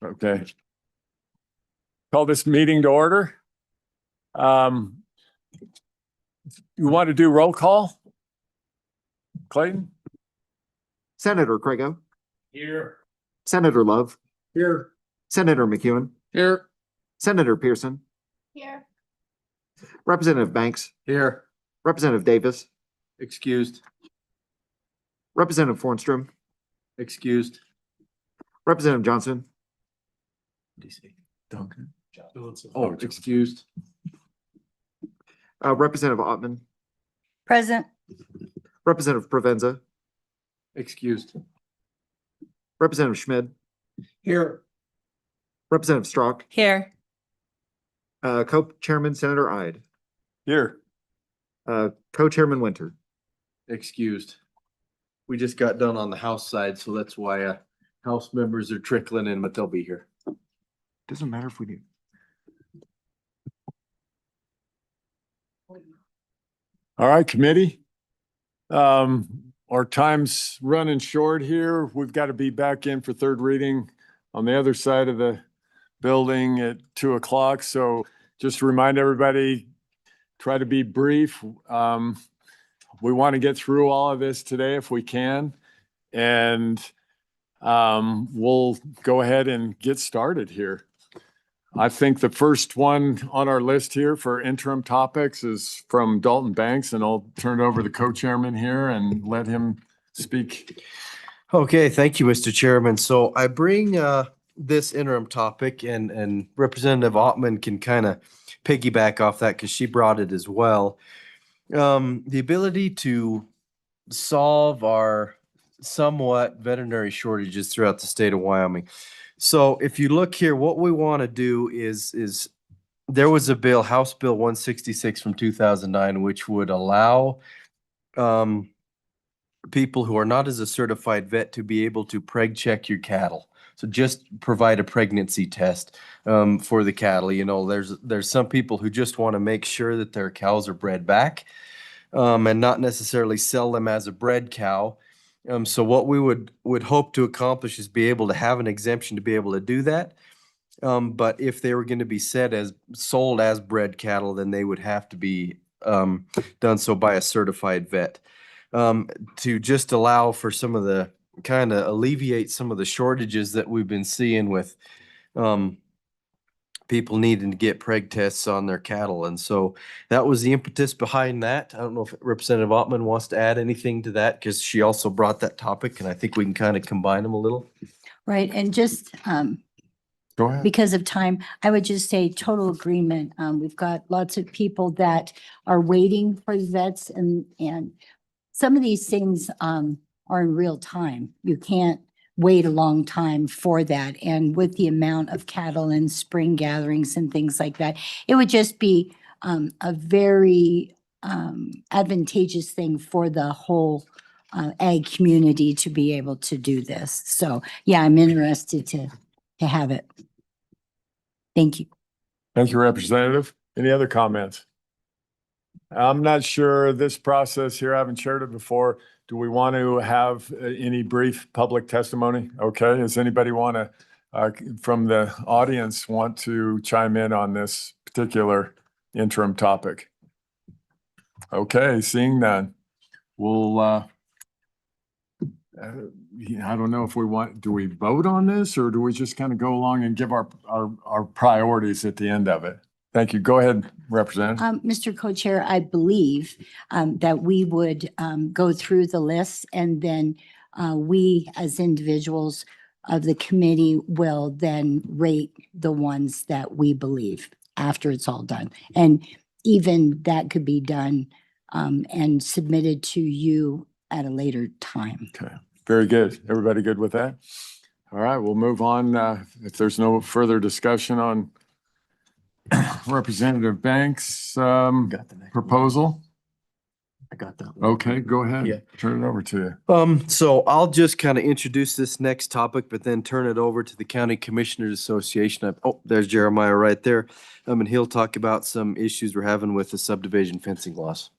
Okay. Call this meeting to order. You want to do roll call? Clayton? Senator Crago, Here. Senator Love, Here. Senator McEwen, Here. Senator Pearson, Here. Representative Banks, Here. Representative Davis, Excused. Representative Fornstrom, Excused. Representative Johnson, DC. Duncan. Oh, excused. Representative Ottman, Present. Representative Provenza, Excused. Representative Schmid, Here. Representative Strock, Here. Co-chairman Senator Ide, Here. Co-chairman Winter. Excused. We just got done on the House side, so that's why House members are trickling in, but they'll be here. Doesn't matter if we do. All right, committee. Our time's running short here. We've got to be back in for third reading on the other side of the building at 2 o'clock. So just to remind everybody, try to be brief. We want to get through all of this today if we can. And we'll go ahead and get started here. I think the first one on our list here for interim topics is from Dalton Banks, and I'll turn it over to the co-chairman here and let him speak. Okay, thank you, Mr. Chairman. So I bring this interim topic and Representative Ottman can kind of piggyback off that because she brought it as well. The ability to solve our somewhat veterinary shortages throughout the state of Wyoming. So if you look here, what we want to do is there was a bill, House Bill 166 from 2009, which would allow people who are not as a certified vet to be able to preg check your cattle. So just provide a pregnancy test for the cattle. You know, there's some people who just want to make sure that their cows are bred back and not necessarily sell them as a bred cow. So what we would hope to accomplish is be able to have an exemption to be able to do that. But if they were going to be sold as bred cattle, then they would have to be done so by a certified vet. To just allow for some of the kind of alleviate some of the shortages that we've been seeing with people needing to get preg tests on their cattle. And so that was the impetus behind that. I don't know if Representative Ottman wants to add anything to that because she also brought that topic and I think we can kind of combine them a little. Right. And just Go ahead. because of time, I would just say total agreement. We've got lots of people that are waiting for the vets and some of these things are in real time. You can't wait a long time for that. And with the amount of cattle and spring gatherings and things like that, it would just be a very advantageous thing for the whole ag community to be able to do this. So yeah, I'm interested to have it. Thank you. Thank you, Representative. Any other comments? I'm not sure this process here, I haven't shared it before. Do we want to have any brief public testimony? Okay, does anybody want to, from the audience, want to chime in on this particular interim topic? Okay, seeing none. We'll, I don't know if do we vote on this or do we just kind of go along and give our priorities at the end of it? Thank you. Go ahead, Representative. Mr. Co-Chair, I believe that we would go through the list and then we as individuals of the committee will then rate the ones that we believe after it's all done. And even that could be done and submitted to you at a later time. Okay, very good. Everybody good with that? All right, we'll move on. If there's no further discussion on Representative Banks' proposal. I got that one. Okay, go ahead. Yeah. Turn it over to you. So I'll just kind of introduce this next topic, but then turn it over to the County Commissioners Association. Oh, there's Jeremiah right there. And he'll talk about some issues we're having with the subdivision fencing laws.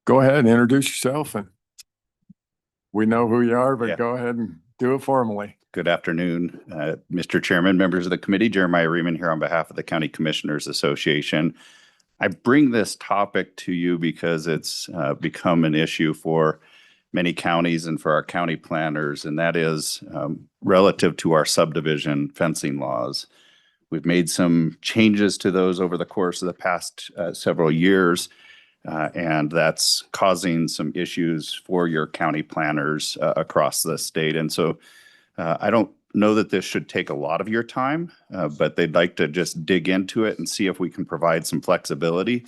Go ahead and introduce yourself and we know who you are, but Yeah. go ahead and do it formally. Good afternoon, Mr. Chairman, members of the committee. Jeremiah Reeman here on behalf of the County Commissioners Association. I bring this topic to you because it's become an issue for many counties and for our county planners, and that is relative to our subdivision fencing laws. We've made some changes to those over the course of the past several years, and that's causing some issues for your county planners across the state. And so I don't know that this should take a lot of your time, but they'd like to just dig into it and see if we can provide some flexibility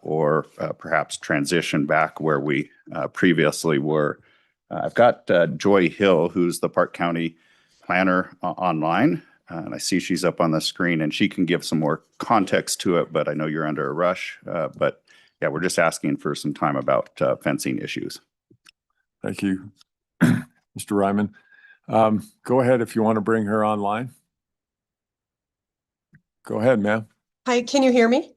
or perhaps transition back where we previously were. I've got Joy Hill, who's the Park County planner online. And I see she's up on the screen and she can give some more context to it, but I know you're under a rush. But yeah, we're just asking for some time about fencing issues. Thank you, Mr. Ryman. Go ahead if you want to bring her online. Go ahead, ma'am. Hi, can you hear me?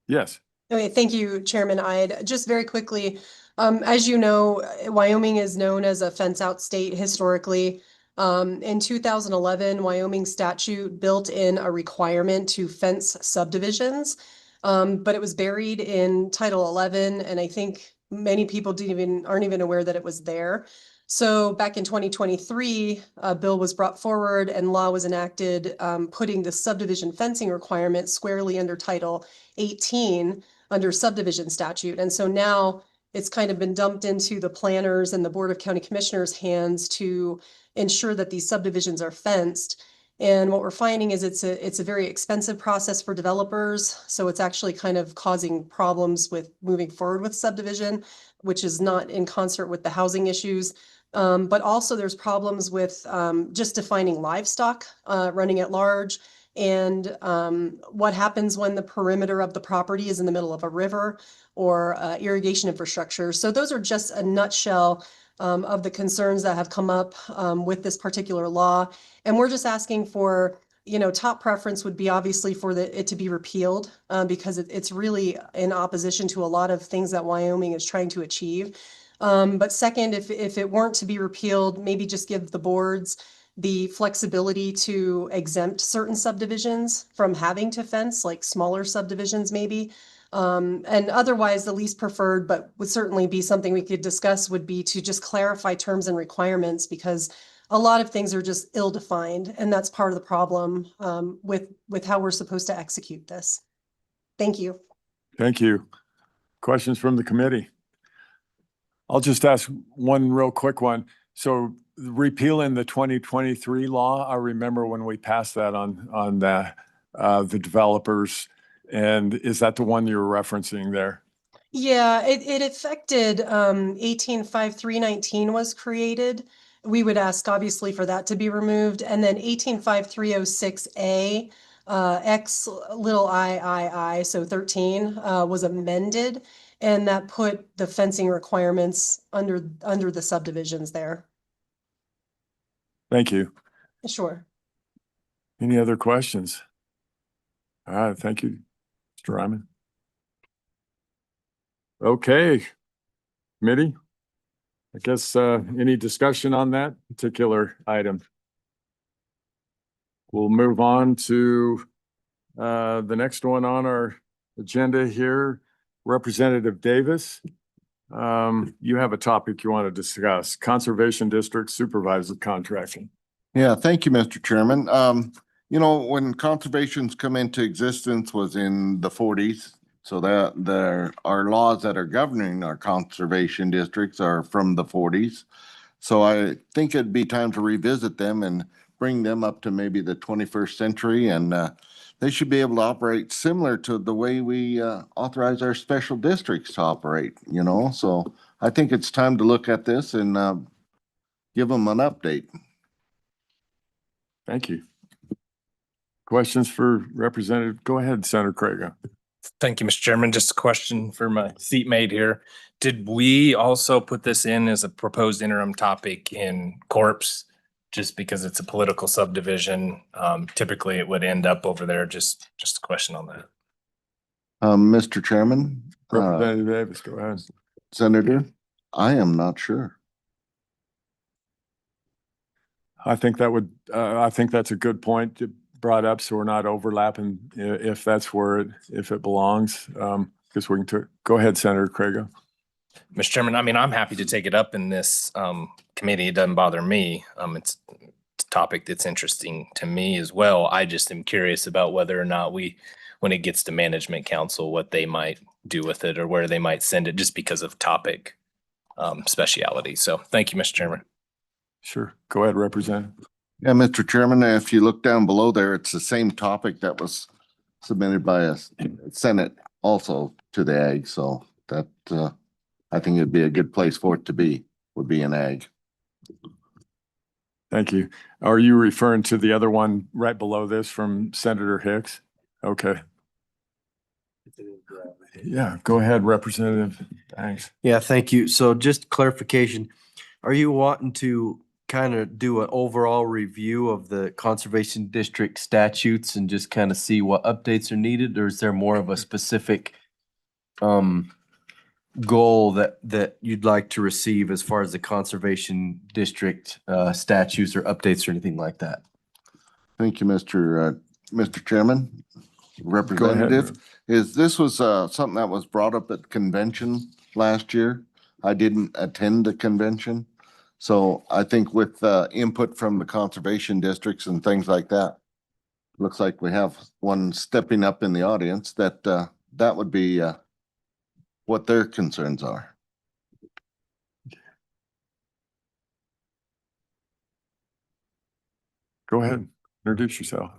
Yes. Okay, thank you, Chairman Ide. Just very quickly, as you know, Wyoming is known as a fence out state historically. In 2011, Wyoming statute built in a requirement to fence subdivisions, but it was buried in Title 11, and I think many people aren't even aware that it was there. So back in 2023, a bill was brought forward and law was enacted, putting the subdivision fencing requirement squarely under Title 18 under subdivision statute. And so now it's kind of been dumped into the planners and the Board of County Commissioners' hands to ensure that these subdivisions are fenced. And what we're finding is it's a very expensive process for developers. So it's actually kind of causing problems with moving forward with subdivision, which is not in concert with the housing issues. But also there's problems with just defining livestock running at large, and what happens when the perimeter of the property is in the middle of a river or irrigation infrastructure. So those are just a nutshell of the concerns that have come up with this particular law. And we're just asking for, top preference would be obviously for it to be repealed because it's really in opposition to a lot of things that Wyoming is trying to achieve. But second, if it weren't to be repealed, maybe just give the boards the flexibility to exempt certain subdivisions from having to fence, like smaller subdivisions maybe. And otherwise, the least preferred, but would certainly be something we could discuss, would be to just clarify terms and requirements, because a lot of things are just ill-defined, and that's part of the problem with how we're supposed to execute this. Thank you. Thank you. Questions from the committee? I'll just ask one real quick one. So repealing the 2023 law, I remember when we passed that on the developers. And is that the one you're referencing there? Yeah, it affected 185319 was created. We would ask obviously for that to be removed. And then 185306A X little I, so 13 was amended, and that put the fencing requirements under the subdivisions there. Thank you. Sure. Any other questions? All right, thank you, Mr. Ryman. Okay, committee. I guess any discussion on that particular item? We'll move on to the next one on our agenda here. Representative Davis, you have a topic you want to discuss, Conservation District Supervisor Contracting. Yeah, thank you, Mr. Chairman. When conservations come into existence was in the 40s. So that our laws that are governing our conservation districts are from the 40s. So I think it'd be time to revisit them and bring them up to maybe the 21st century. And they should be able to operate similar to the way we authorize our special districts to operate, So I think it's time to look at this and give them an update. Thank you. Questions for Representative? Go ahead, Senator Craig. Thank you, Mr. Chairman. Just a question for my seatmate here. Did we also put this in as a proposed interim topic in Corps? Just because it's a political subdivision, typically it would end up over there. Just a question on that. Mr. Chairman, Representative Davis, go ahead. Senator, I am not sure. I think I think that's a good point you brought up, so we're not overlapping if that's where if it belongs. Because we can, go ahead, Senator Craig. Mr. Chairman, I mean, I'm happy to take it up in this committee. It doesn't bother me. It's a topic that's interesting to me as well. I just am curious about whether or not when it gets to management council, what they might do with it or where they might send it just because of topic speciality. So thank you, Mr. Chairman. Sure. Go ahead, Representative. Yeah, Mr. Chairman, if you look down below there, it's the same topic that was submitted by a Senate also to the ag. So that, I think it'd be a good place for it to be, would be an ag. Thank you. Are you referring to the other one right below this from Senator Hicks? Okay. Yeah, go ahead, Representative. Thanks. Yeah, thank you. So just clarification, are you wanting to kind of do an overall review of the conservation district statutes and just kind of see what updates are needed, or is there more of a specific goal that you'd like to receive as far as the conservation district statutes or updates or anything like that? Thank you, Mr. Chairman. Representative, this was something that was brought up at convention last year. I didn't attend the convention. So I think with input from the conservation districts and things like that, looks like we have one stepping up in the audience that that would be what their concerns are. Go ahead, introduce yourself.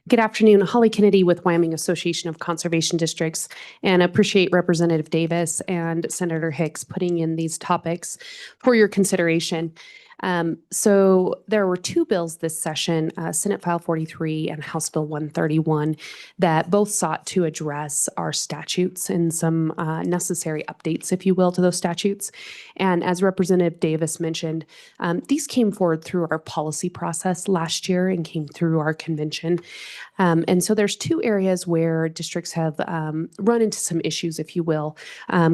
Good afternoon, Holly Kennedy with Wyoming Association of Conservation Districts, and appreciate Representative Davis and Senator Hicks putting in these topics for your consideration. So there were two bills this session, Senate File 43 and House Bill 131, that both sought to address our statutes and some necessary updates, if you will, to those statutes. And as Representative Davis mentioned, these came forward through our policy process last year and came through our convention. And so there's two areas where districts have run into some issues, if you will,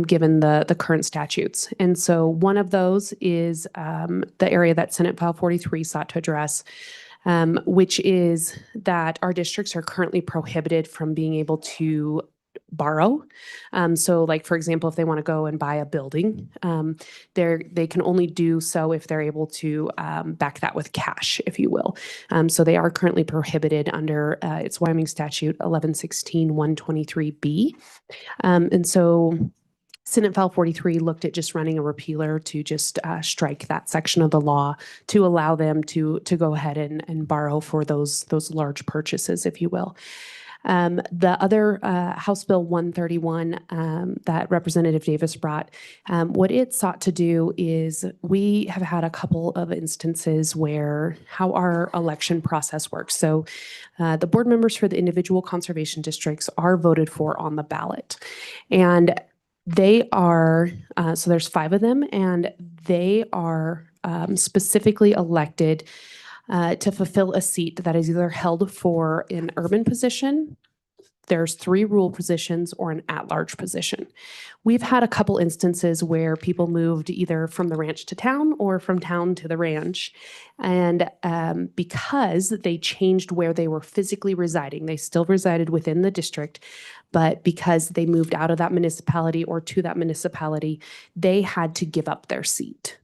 given the current statutes. And so one of those is the area that Senate File 43 sought to address, which is that our districts are currently prohibited from being able to borrow. So like, for example, if they want to go and buy a building, they can only do so if they're able to back that with cash, if you will. So they are currently prohibited under it's Wyoming statute 1116-123B. And so Senate File 43 looked at just running a repealer to just strike that section of the law to allow them to go ahead and borrow for those large purchases, if you will. The other House Bill 131 that Representative Davis brought, what it sought to do is we have had a couple of instances where how our election process works. So the board members for the individual conservation districts are voted for on the ballot. And they are, so there's 5 of them, and they are specifically elected to fulfill a seat that is either held for an urban position, there's 3 rural positions, or an at-large position. We've had a couple instances where people moved either from the ranch to town or from town to the ranch. And because they changed where they were physically residing, they still resided within the district, but because they moved out of that municipality or to that municipality, they had to give up their seat.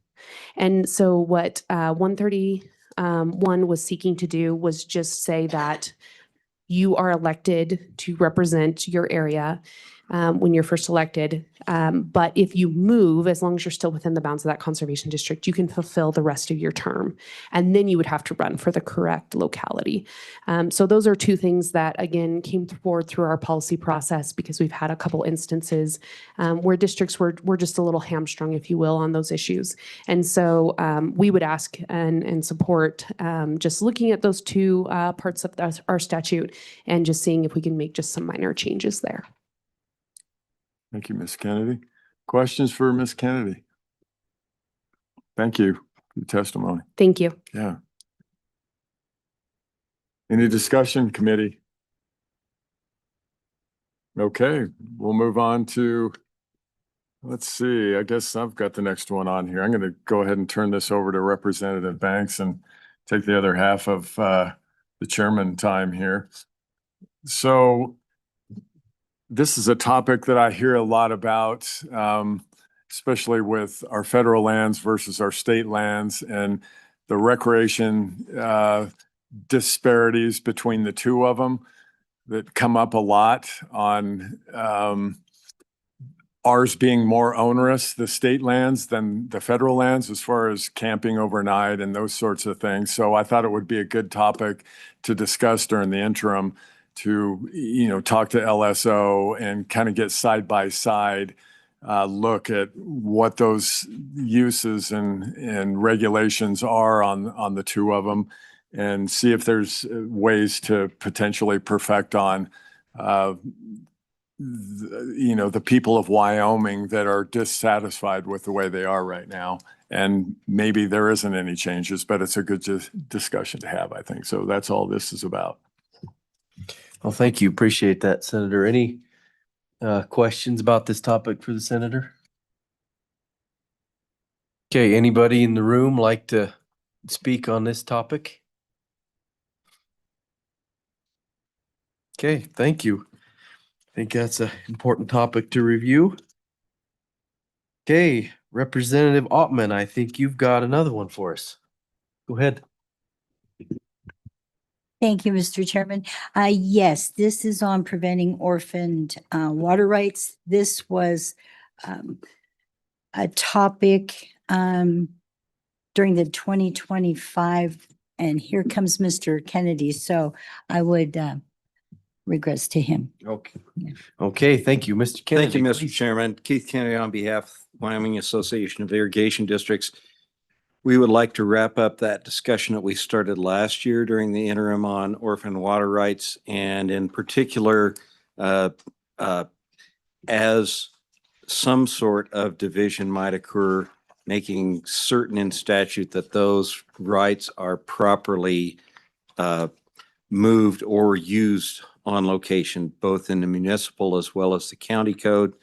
And so what 131 was seeking to do was just say that you are elected to represent your area when you're first elected. But if you move, as long as you're still within the bounds of that conservation district, you can fulfill the rest of your term. And then you would have to run for the correct locality. So those are 2 things that, again, came forward through our policy process because we've had a couple instances where districts were just a little hamstrung, if you will, on those issues. And so we would ask and support just looking at those 2 parts of our statute and just seeing if we can make just some minor changes there. Thank you, Ms. Kennedy. Questions for Ms. Kennedy? Thank you for your testimony. Thank you. Yeah. Any discussion, committee? Okay, we'll move on to Let's see, I guess I've got the next one on here. I'm gonna go ahead and turn this over to Representative Banks and take the other half of the chairman time here. So this is a topic that I hear a lot about, especially with our federal lands versus our state lands and the recreation disparities between the two of them that come up a lot on ours being more onerous, the state lands, than the federal lands as far as camping overnight and those sorts of things. So I thought it would be a good topic to discuss during the interim to, talk to LSO and kind of get side by side look at what those uses and regulations are on the two of them and see if there's ways to potentially perfect on the people of Wyoming that are dissatisfied with the way they are right now. And maybe there isn't any changes, but it's a good discussion to have, I think. So that's all this is about. Well, thank you. Appreciate that, Senator. Any questions about this topic for the senator? Okay, anybody in the room like to speak on this topic? Okay, thank you. I think that's an important topic to review. Okay, Representative Ottman, I think you've got another one for us. Go ahead. Thank you, Mr. Chairman. Yes, this is on preventing orphaned water rights. This was a topic during the 2025, and here comes Mr. Kennedy. So I would regress to him. Okay. Okay, thank you, Mr. Kennedy. Thank you, Mr. please. Chairman. Keith Kennedy on behalf of Wyoming Association of Irrigation Districts. We would like to wrap up that discussion that we started last year during the interim on orphan water rights, and in particular, as some sort of division might occur, making certain in statute that those rights are properly moved or used on location, both in the municipal as well as the county code.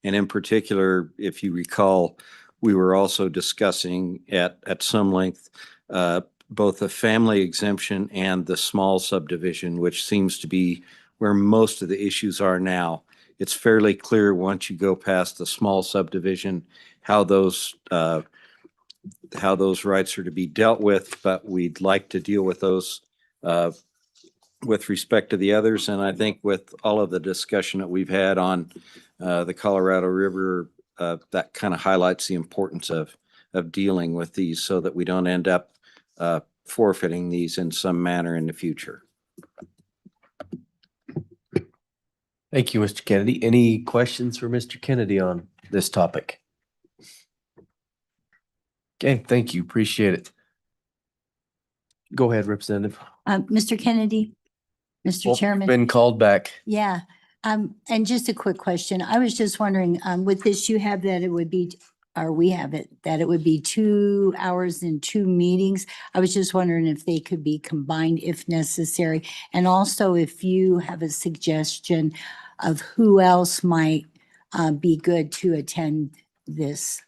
And in particular, if you recall, we were also discussing at some length both the family exemption and the small subdivision, which seems to be where most of the issues are now. It's fairly clear once you go past the small subdivision how those rights are to be dealt with, but we'd like to deal with those with respect to the others. And I think with all of the discussion that we've had on the Colorado River, that kind of highlights the importance of dealing with these so that we don't end up forfeiting these in some manner in the future. Thank you, Mr. Kennedy. Any questions for Mr. Kennedy on this topic? Okay, thank you. Appreciate it. Go ahead, Representative. Mr. Kennedy, Mr. Well, Chairman. been called back. Yeah, and just a quick question. I was just wondering, with this, you have that it would be, or we have it, that it would be 2 hours and 2 meetings. I was just wondering if they could be combined if necessary. And also if you have a suggestion of who else might be good to attend this.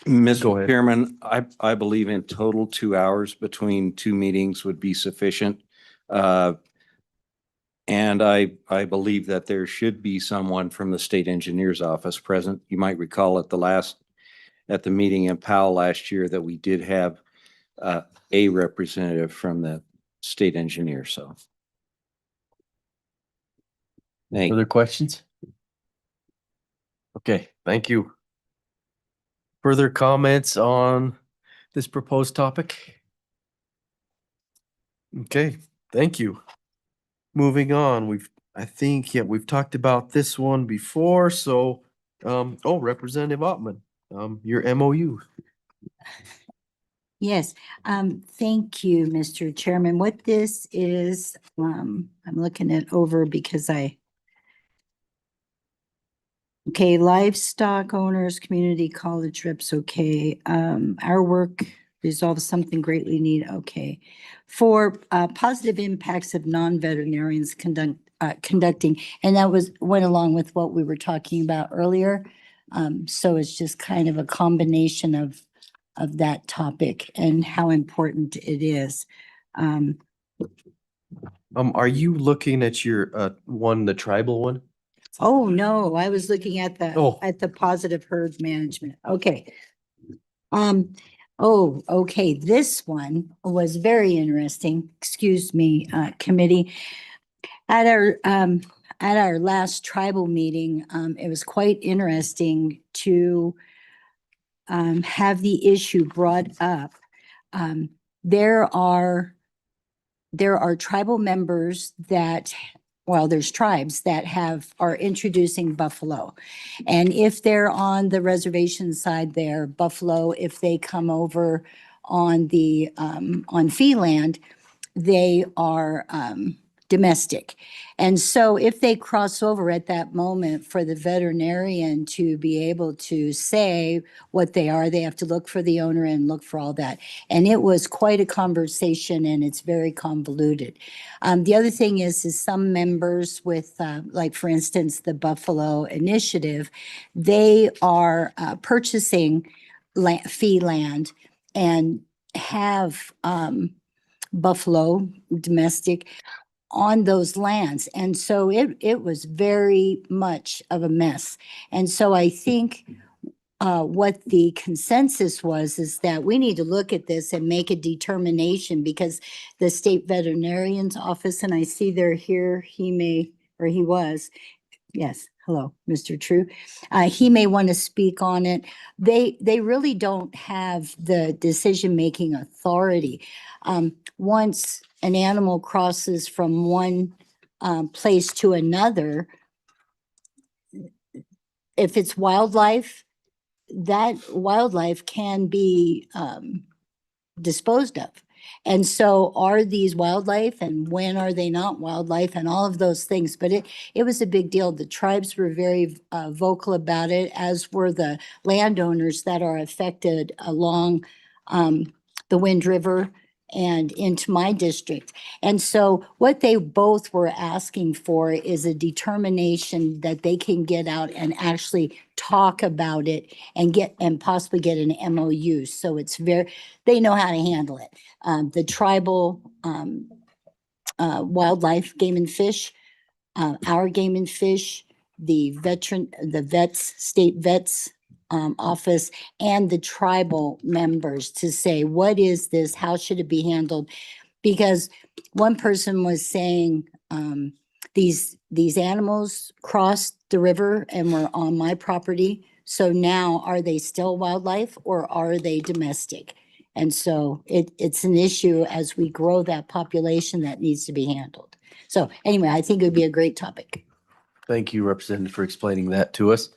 Go Mr. ahead. Chairman, I believe in total 2 hours between 2 meetings would be sufficient. And I believe that there should be someone from the state engineer's office present. You might recall at the meeting in Powell last year that we did have a representative from the state engineer, so. Thank you. Other questions? Okay, thank you. Further comments on this proposed topic? Okay, thank you. Moving on, we've talked about this one before, so, Representative Ottman, your MOU. Yes, thank you, Mr. Chairman. What this is, I'm looking it over because okay, livestock owners, community college trips, okay. Our work resolves something greatly needed, okay. For positive impacts of non-veterinarians conducting, and that went along with what we were talking about earlier. So it's just kind of a combination of that topic and how important it is. Are you looking at your, the tribal one? Oh, no, I was looking at Oh. the positive herd management. Okay. Oh, okay, this one was very interesting. Excuse me, committee. At our last tribal meeting, it was quite interesting to have the issue brought up. There are tribal members that, well, there's tribes that are introducing buffalo. And if they're on the reservation side there, buffalo, if they come over on on fee land, they are, domestic. And so if they cross over at that moment for the veterinarian to be able to say what they are, they have to look for the owner and look for all that. And it was quite a conversation and it's very convoluted. The other thing is some members with, like for instance, the Buffalo Initiative, they are purchasing fee land and have buffalo domestic on those lands. And so it was very much of a mess. And so I think what the consensus was is that we need to look at this and make a determination because the state veterinarian's office, and I see they're here, he was, yes, hello, Mr. True. He may want to speak on it. They really don't have the decision-making authority. Once an animal crosses from one place to another, if it's wildlife, that wildlife can be disposed of. And so are these wildlife and when are they not wildlife and all of those things? But it was a big deal. The tribes were very vocal about it, as were the landowners that are affected along the Wind River and into my district. And so what they both were asking for is a determination that they can get out and actually talk about it and possibly get an MOU. So it's they know how to handle it. The tribal wildlife, game and fish, our game and fish, the state vets office, and the tribal members to say, what is this? How should it be handled? Because one person was saying, these animals crossed the river and were on my property. So now are they still wildlife or are they domestic? And so it's an issue as we grow that population that needs to be handled. So anyway, I think it would be a great topic. Thank you, Representative, for explaining that to us.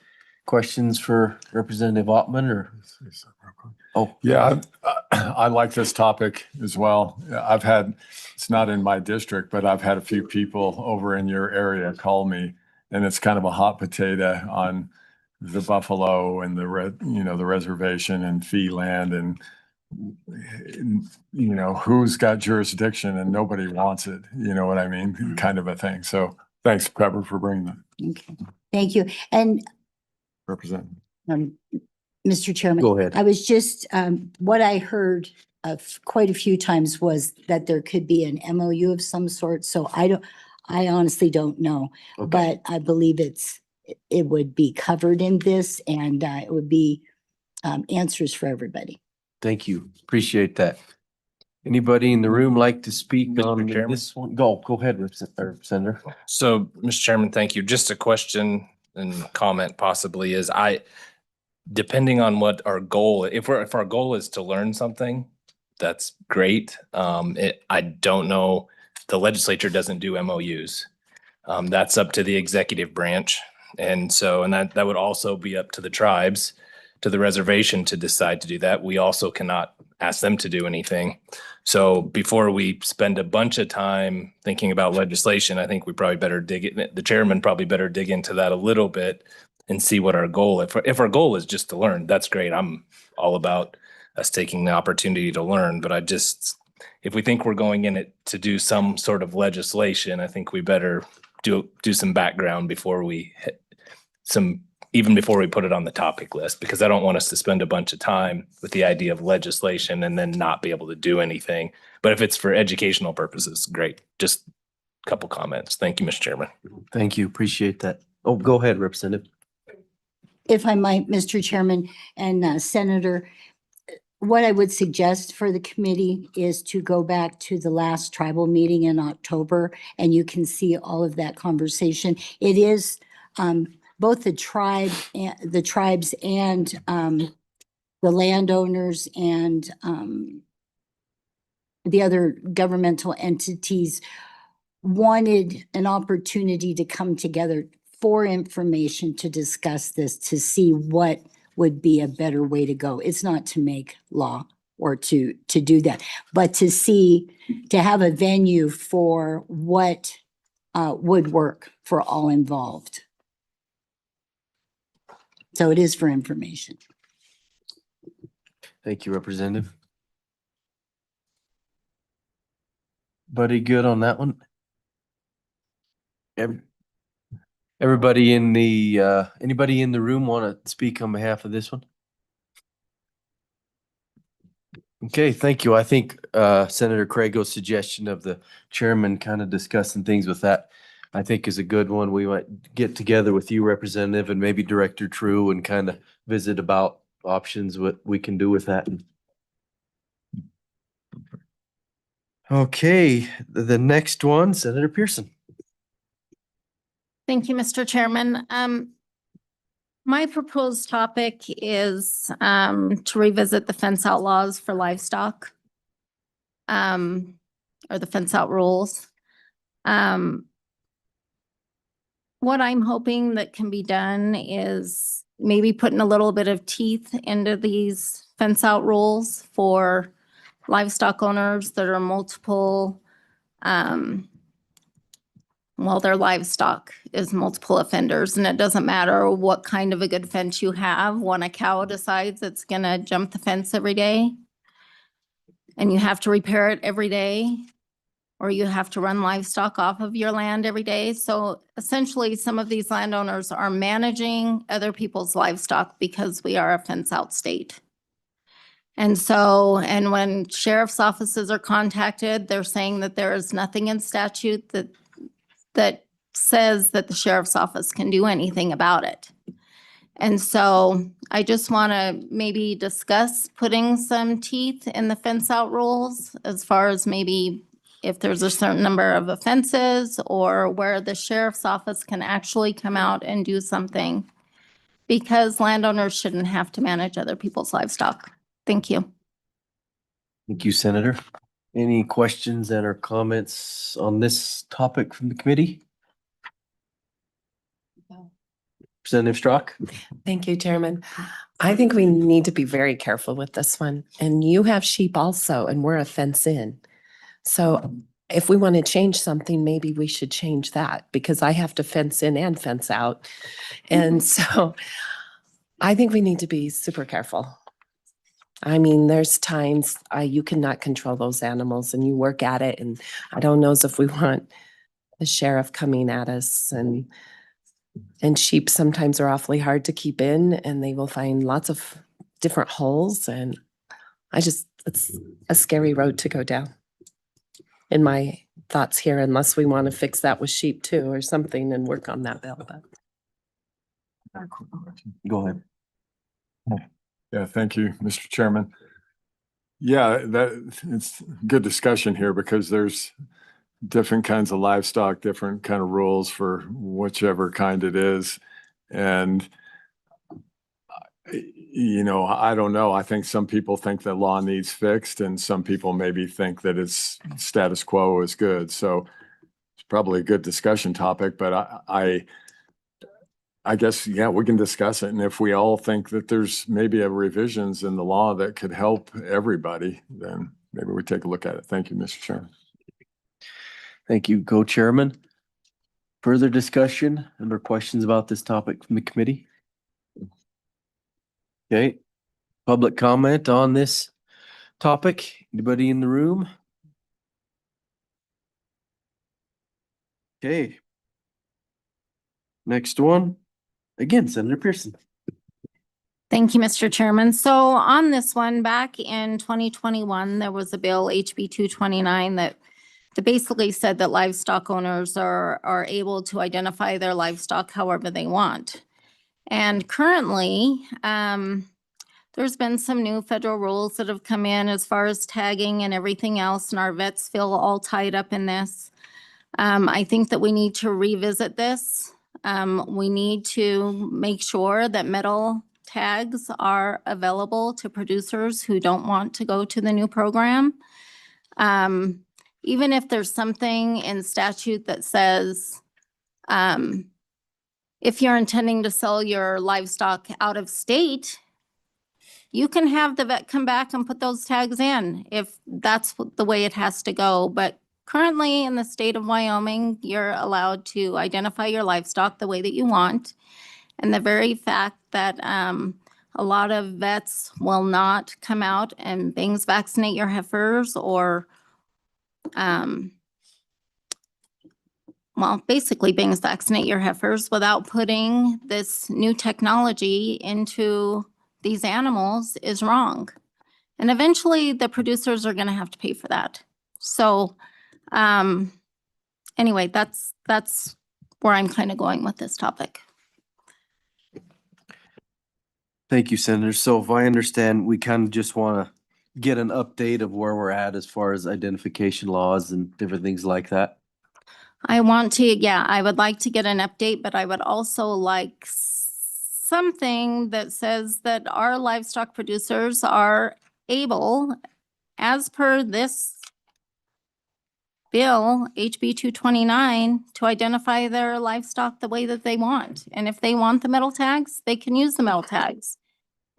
Questions for Representative Ottman or? Oh, Yeah, I like this topic as well. It's not in my district, but I've had a few people over in your area call me, and it's kind of a hot potato on the buffalo and the reservation and fee land and who's got jurisdiction and nobody wants it. You know what I mean? Kind of a thing. So thanks, Pepper, for bringing that. Okay, thank you. And Representative. Mr. Chairman. Go ahead. I was just, what I heard of quite a few times was that there could be an MOU of some sort. So I honestly don't know, Okay. but I believe it would be covered in this and it would be answers for everybody. Thank you. Appreciate that. Anybody in the room like to speak Mr. on Chairman? this one? Go ahead, Senator. So, Mr. Chairman, thank you. Just a question and comment possibly is depending on what our goal, if our goal is to learn something, that's great. I don't know, the legislature doesn't do MOUs. That's up to the executive branch. And that would also be up to the tribes, to the reservation to decide to do that. We also cannot ask them to do anything. So before we spend a bunch of time thinking about legislation, I think we probably better the chairman probably better dig into that a little bit and see what our goal, if our goal is just to learn, that's great. I'm all about us taking the opportunity to learn, but if we think we're going in it to do some sort of legislation, I think we better do some background before we hit some even before we put it on the topic list, because I don't want us to spend a bunch of time with the idea of legislation and then not be able to do anything. But if it's for educational purposes, great. Just a couple comments. Thank you, Mr. Chairman. Thank you. Appreciate that. Oh, go ahead, Representative. If I might, Mr. Chairman and Senator, what I would suggest for the committee is to go back to the last tribal meeting in October, and you can see all of that conversation. It is both the tribes and the landowners and the other governmental entities wanted an opportunity to come together for information to discuss this, to see what would be a better way to go. It's not to make law or to do that, but to have a venue for what would work for all involved. So it is for information. Thank you, Representative. Buddy, good on that one? Everybody in the, anybody in the room want to speak on behalf of this one? Okay, thank you. I think Senator Crago's suggestion of the chairman kind of discussing things with that, I think is a good one. We might get together with you, Representative, and maybe Director True and kind of visit about options, what we can do with that. Okay, the next one, Senator Pearson. Thank you, Mr. Chairman. My proposed topic is to revisit the fence out laws for livestock. Or the fence out rules. What I'm hoping that can be done is maybe putting a little bit of teeth into these fence out rules for livestock owners that are multiple, well, their livestock is multiple offenders, and it doesn't matter what kind of a good fence you have. When a cow decides it's gonna jump the fence every day and you have to repair it every day, or you have to run livestock off of your land every day. So essentially, some of these landowners are managing other people's livestock because we are a fence out state. And so, and when sheriff's offices are contacted, they're saying that there is nothing in statute that says that the sheriff's office can do anything about it. And so I just want to maybe discuss putting some teeth in the fence out rules as far as maybe if there's a certain number of offenses or where the sheriff's office can actually come out and do something, because landowners shouldn't have to manage other people's livestock. Thank you. Thank you, Senator. Any questions and or comments on this topic from the committee? Representative Strock? Thank you, Chairman. I think we need to be very careful with this one. And you have sheep also, and we're a fence in. So if we want to change something, maybe we should change that, because I have to fence in and fence out. And so I think we need to be super careful. I mean, there's times you cannot control those animals and you work at it. And I don't know if we want the sheriff coming at us, and sheep sometimes are awfully hard to keep in, and they will find lots of different holes. And it's a scary road to go down in my thoughts here, unless we want to fix that with sheep too or something and work on that bill. But Go ahead. Yeah, thank you, Mr. Chairman. Yeah, it's good discussion here because there's different kinds of livestock, different kind of rules for whichever kind it is. And, I don't know. I think some people think that law needs fixed, and some people maybe think that it's status quo is good. So it's probably a good discussion topic, but I guess, yeah, we can discuss it. And if we all think that there's maybe a revisions in the law that could help everybody, then maybe we take a look at it. Thank you, Mr. Chairman. Thank you, Co-Chairman. Further discussion and/or questions about this topic from the committee? Okay, public comment on this topic? Anybody in the room? Okay. Next one. Again, Senator Pearson. Thank you, Mr. Chairman. So on this one, back in 2021, there was a bill, HB 229, that basically said that livestock owners are able to identify their livestock however they want. And currently, there's been some new federal rules that have come in as far as tagging and everything else, and our vets feel all tied up in this. I think that we need to revisit this. We need to make sure that metal tags are available to producers who don't want to go to the new program. Even if there's something in statute that says, if you're intending to sell your livestock out of state, you can have the vet come back and put those tags in if that's the way it has to go. But currently in the state of Wyoming, you're allowed to identify your livestock the way that you want. And the very fact that a lot of vets will not come out and bangs vaccinate your heifers or well, basically bangs vaccinate your heifers without putting this new technology into these animals is wrong. And eventually the producers are going to have to pay for that. So anyway, that's where I'm kind of going with this topic. Thank you, Senator. So if I understand, we kind of just want to get an update of where we're at as far as identification laws and different things like that. I want to, yeah, I would like to get an update, but I would also like something that says that our livestock producers are able, as per this bill, HB 229, to identify their livestock the way that they want. And if they want the metal tags, they can use the metal tags.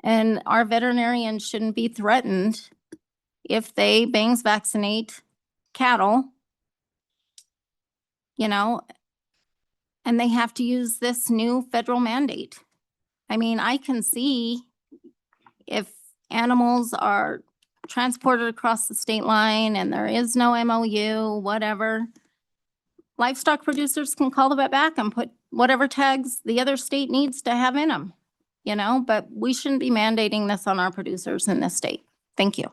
And our veterinarians shouldn't be threatened if they bangs vaccinate cattle, you know, and they have to use this new federal mandate. I mean, I can see if animals are transported across the state line and there is no MOU, whatever, livestock producers can call the vet back and put whatever tags the other state needs to have in them, you know, but we shouldn't be mandating this on our producers in this state. Thank you.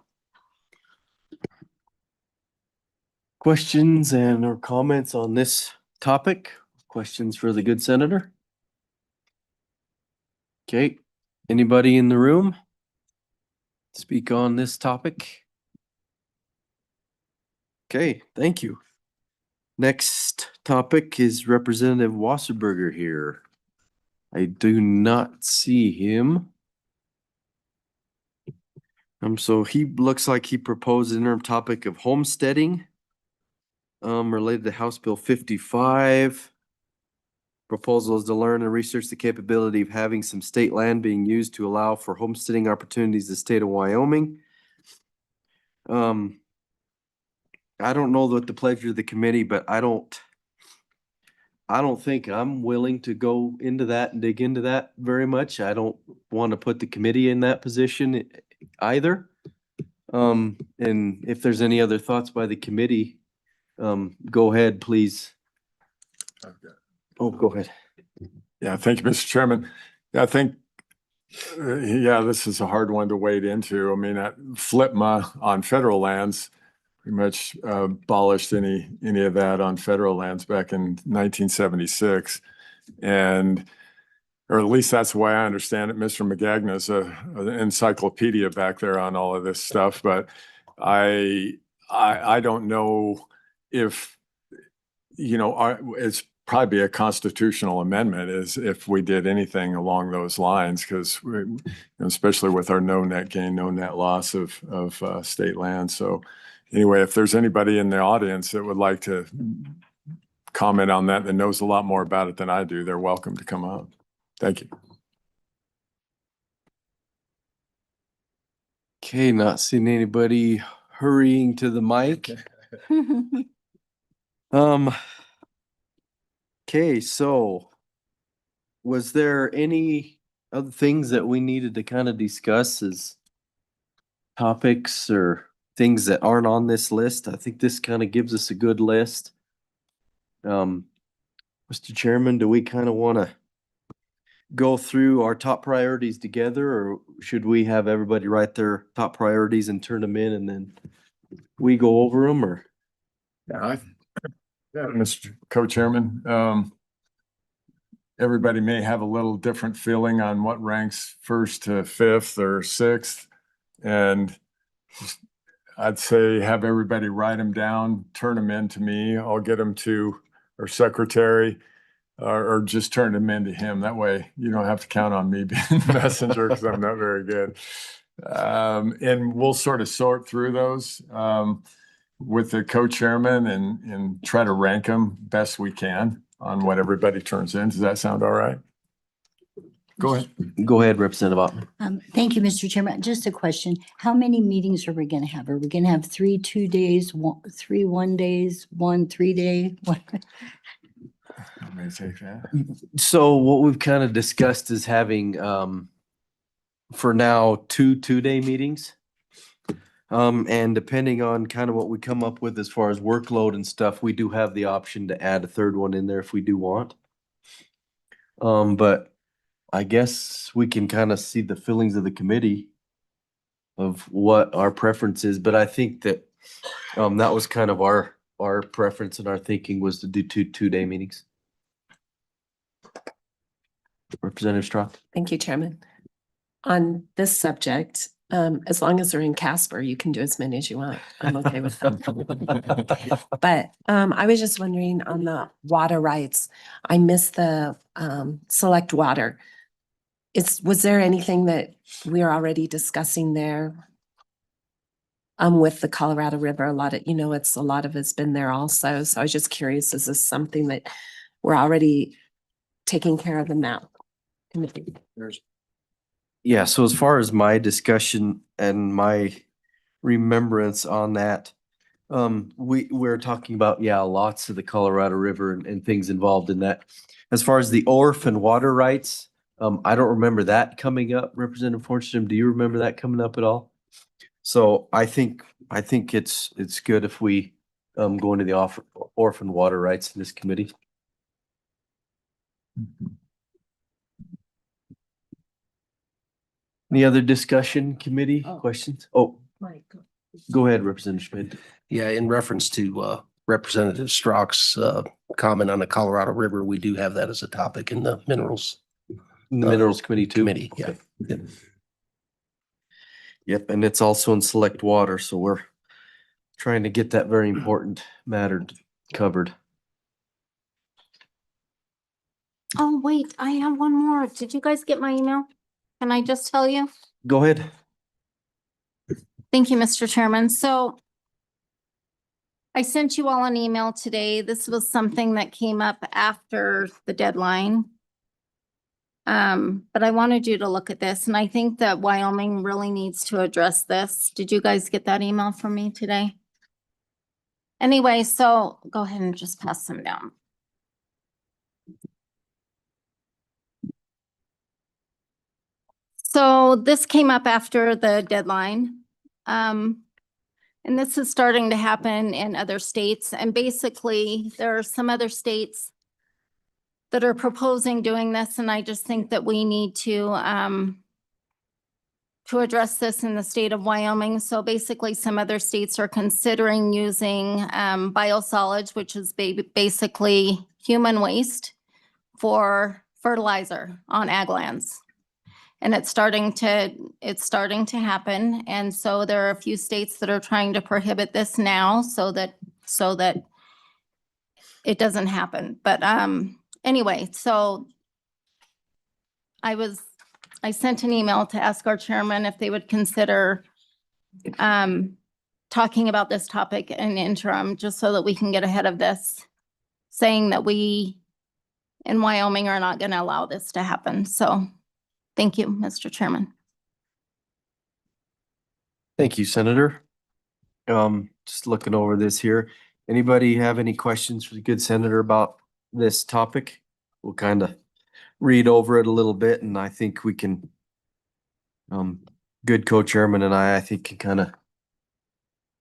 Questions and or comments on this topic? Questions for the good senator? Okay, anybody in the room speak on this topic? Okay, thank you. Next topic is Representative Wasserberger here. I do not see him. So he looks like he proposed an interim topic of homesteading related to House Bill 55. Proposal is to learn and research the capability of having some state land being used to allow for homesteading opportunities in the state of Wyoming. I don't know what the pleasure of the committee, but I don't think I'm willing to go into that and dig into that very much. I don't want to put the committee in that position either. And if there's any other thoughts by the committee, go ahead, please. Oh, go ahead. Yeah, thank you, Mr. Chairman. Yeah, I think, this is a hard one to wade into. I mean, FLIPMA on federal lands pretty much abolished any of that on federal lands back in 1976. And, or at least that's the way I understand it. Mr. McGagna's an encyclopedia back there on all of this stuff, but I don't know if, it's probably a constitutional amendment is if we did anything along those lines, because especially with our no net gain, no net loss of state land. So anyway, if there's anybody in the audience that would like to comment on that, that knows a lot more about it than I do, they're welcome to come up. Thank you. Okay, not seeing anybody hurrying to the mic. Okay, so was there any other things that we needed to kind of discuss as topics or things that aren't on this list? I think this kind of gives us a good list. Mr. Chairman, do we kind of want to go through our top priorities together, or should we have everybody write their top priorities and turn them in and then we go over them, or? Yeah, Mr. Co-Chairman, everybody may have a little different feeling on what ranks first to fifth or sixth. And I'd say have everybody write them down, turn them in to me. I'll get them to our secretary or just turn them into him. That way you don't have to count on me being the messenger because I'm not very good. And we'll sort of sort through those with the co-chairman and try to rank them best we can on what everybody turns in. Does that sound all right? Go ahead. Go ahead, Representative Ottman. Thank you, Mr. Chairman. Just a question. How many meetings are we gonna have? Are we gonna have 3 2 days, 3 1 days, 1 3 day? I'm gonna take that. So what we've kind of discussed is having, for now, 2 2-day meetings. And depending on kind of what we come up with as far as workload and stuff, we do have the option to add a third one in there if we do want. But I guess we can kind of see the feelings of the committee of what our preference is, but I think that that was kind of our preference and our thinking was to do 2 2-day meetings. Representative Strauss. Thank you, Chairman. On this subject, as long as they're in Casper, you can do as many as you want. I'm okay with that. But I was just wondering on the water rights, I missed the select water. Was there anything that we are already discussing there? With the Colorado River, a lot of it's been there also. So I was just curious, is this something that we're already taking care of in that committee? Yeah, so as far as my discussion and my remembrance on that, we're talking about, lots of the Colorado River and things involved in that. As far as the ORF and water rights, I don't remember that coming up. Representative Fortune, do you remember that coming up at all? So I think it's good if we go into the orphan water rights in this committee. Any other discussion, committee questions? Oh, go ahead, Representative Schmidt. Yeah, in reference to Representative Strock's comment on the Colorado River, we do have that as a topic in the Minerals Committee too? Committee, yeah. Yep, and it's also in select water, so we're trying to get that very important matter covered. Oh, wait, I have one more. Did you guys get my email? Can I just tell you? Go ahead. Thank you, Mr. Chairman. So I sent you all an email today. This was something that came up after the deadline. But I wanted you to look at this, and I think that Wyoming really needs to address this. Did you guys get that email from me today? Anyway, so go ahead and just pass them down. So this came up after the deadline. And this is starting to happen in other states. And basically, there are some other states that are proposing doing this, and I just think that we need to address this in the state of Wyoming. So basically, some other states are considering using biosolids, which is basically human waste for fertilizer on ag lands. And it's starting to happen. And so there are a few states that are trying to prohibit this now so that it doesn't happen. But anyway, so I sent an email to ask our chairman if they would consider talking about this topic in interim, just so that we can get ahead of this, saying that we in Wyoming are not going to allow this to happen. So thank you, Mr. Chairman. Thank you, Senator. Just looking over this here. Anybody have any questions for the good senator about this topic? We'll kind of read over it a little bit, and I think we can, good co-chairman and I think can kind of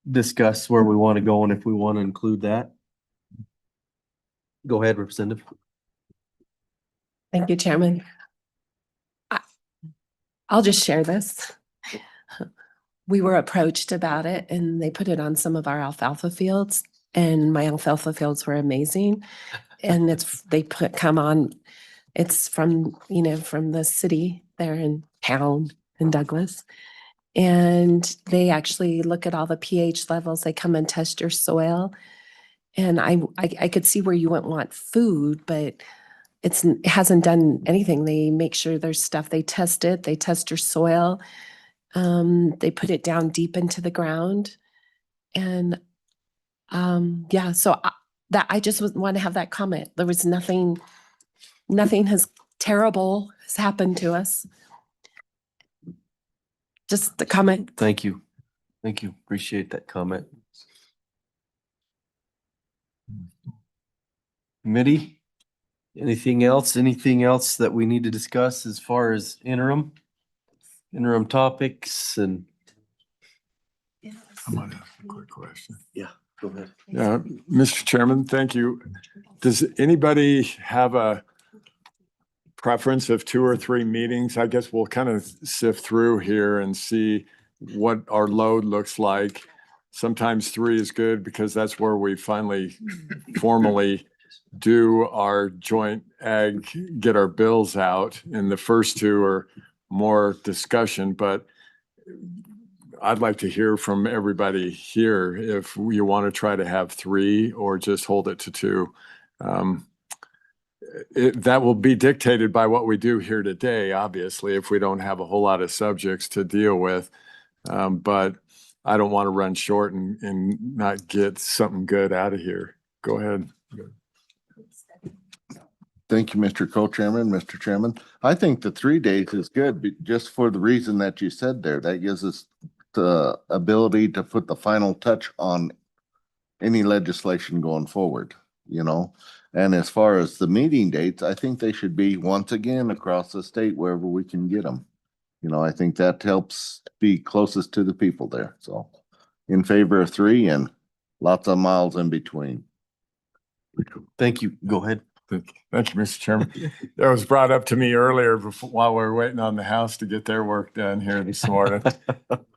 discuss where we want to go and if we want to include that. Go ahead, Representative. Thank you, Chairman. I'll just share this. We were approached about it and they put it on some of our alfalfa fields and my alfalfa fields were amazing. And come on, it's from, from the city there in town in Douglas. And they actually look at all the pH levels. They come and test your soil. And I could see where you wouldn't want food, but it hasn't done anything. They make sure there's stuff, they test it, they test your soil. They put it down deep into the ground. And yeah, so I just want to have that comment. There was nothing terrible has happened to us. Just the comment. Thank you. Thank you. Appreciate that comment. Committee, anything else? Anything else that we need to discuss as far as interim topics and? I might ask a quick question. Yeah, go ahead. Yeah, Mr. Chairman, thank you. Does anybody have a preference of 2 or 3 meetings? I guess we'll kind of sift through here and see what our load looks like. Sometimes 3 is good because that's where we finally formally do our joint ag, get our bills out. And the first 2 are more discussion, but I'd like to hear from everybody here if you want to try to have 3 or just hold it to 2. That will be dictated by what we do here today, obviously, if we don't have a whole lot of subjects to deal with. But I don't want to run short and not get something good out of here. Go ahead. Thank you, Mr. Co-Chairman, Mr. Chairman. I think the 3 days is good, just for the reason that you said there. That gives us the ability to put the final touch on any legislation going forward, And as far as the meeting dates, I think they should be once again across the state wherever we can get them. I think that helps be closest to the people there. So in favor of 3 and lots of miles in between. Thank you. Go ahead. Thank you, Mr. Chairman. That was brought up to me earlier while we were waiting on the House to get their work done here this morning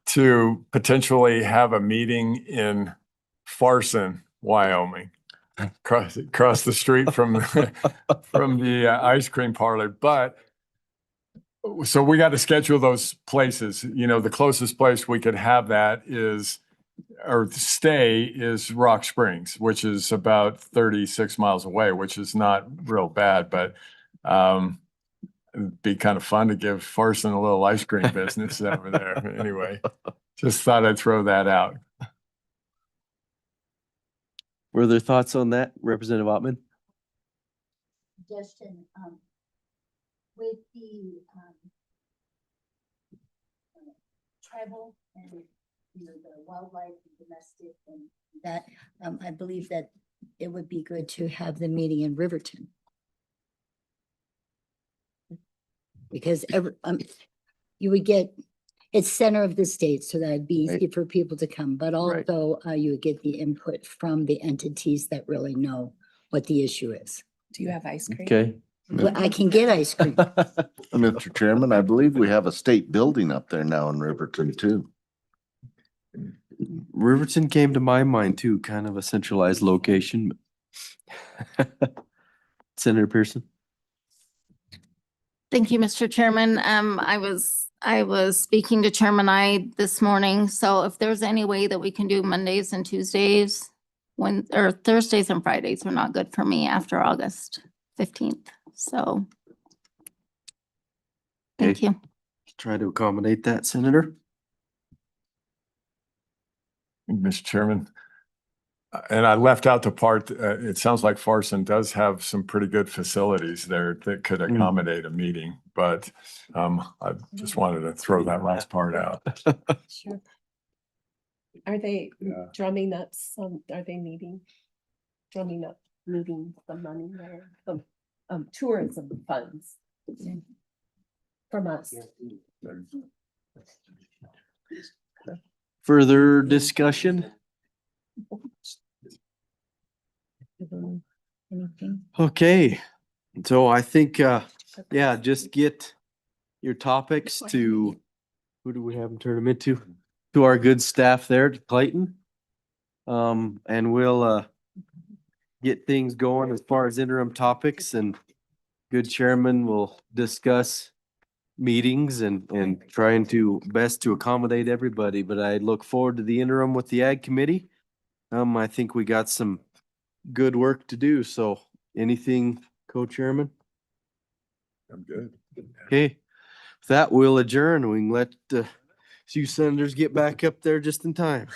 to potentially have a meeting in Farson, Wyoming, across the street from the ice cream parlor. But so we got to schedule those places. The closest place we could have that is Rock Springs, which is about 36 miles away, which is not real bad, but it'd be kind of fun to give Farson a little ice cream business over there. Anyway, just thought I'd throw that out. Were there thoughts on that, Representative Ottman? Suggestion, with the tribal and the wildlife and domestic and that, I believe that it would be good to have the meeting in Riverton. Because you would get, it's center of the state, so that'd be easy for people to come, but also you would get the input from the entities that really know what the issue is. Do you have ice cream? Okay. Well, I can get ice cream. Mr. Chairman, I believe we have a state building up there now in Riverton too. Riverton came to my mind too, kind of a centralized location. Senator Pearson. Thank you, Mr. Chairman. I was speaking to Chairman Ide this morning, so if there's any way that we can do Mondays and Tuesdays, or Thursdays and Fridays are not good for me after August 15th, so. Thank you. Try to accommodate that, Senator. Mr. Chairman, and I left out the part, it sounds like Farson does have some pretty good facilities there that could accommodate a meeting, but I just wanted to throw that last part out. Sure. Are they drumming up are they drumming up some money there, some tourism funds from us? Further discussion? Anything? Okay, so I think, yeah, just get your topics to, who do we have them turn them into? To our good staff there, to Clayton. And we'll get things going as far as interim topics, and good chairman will discuss meetings and trying to best to accommodate everybody, but I look forward to the interim with the Ag Committee. I think we got some good work to do, so anything, co-chairman? I'm good. Okay, with that we'll adjourn. We can let you senators get back up there just in time.